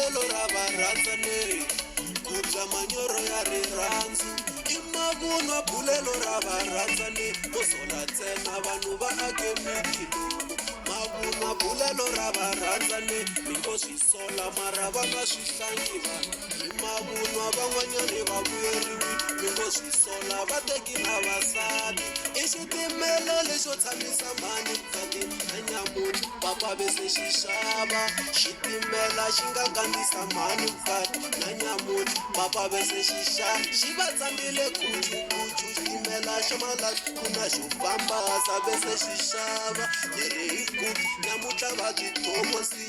bulelo ra varhandzani kudya manyoro ya rirhandzu i mavunwa bulelo ra varhandzani mo sola ntsena vanhu va ake mitilo mavunwa bulelo ra varhandzani miko swi sola mara va nga swi hlangi vanhu hi mavunwa van'wanyani va vuyeriwi miko swi sola va teki na vasati i xitimela lexo tshamisa mani vukati na nyamuti papa vese xi xava xitimela xi nga kandzisa mani vukati na nyamuti papa vese xi xava xi va tsambile kuchukuchu xitimela xo malatu ku na xo famba sa vese xi xava yi ri hi ku namuntlha va byi thomosi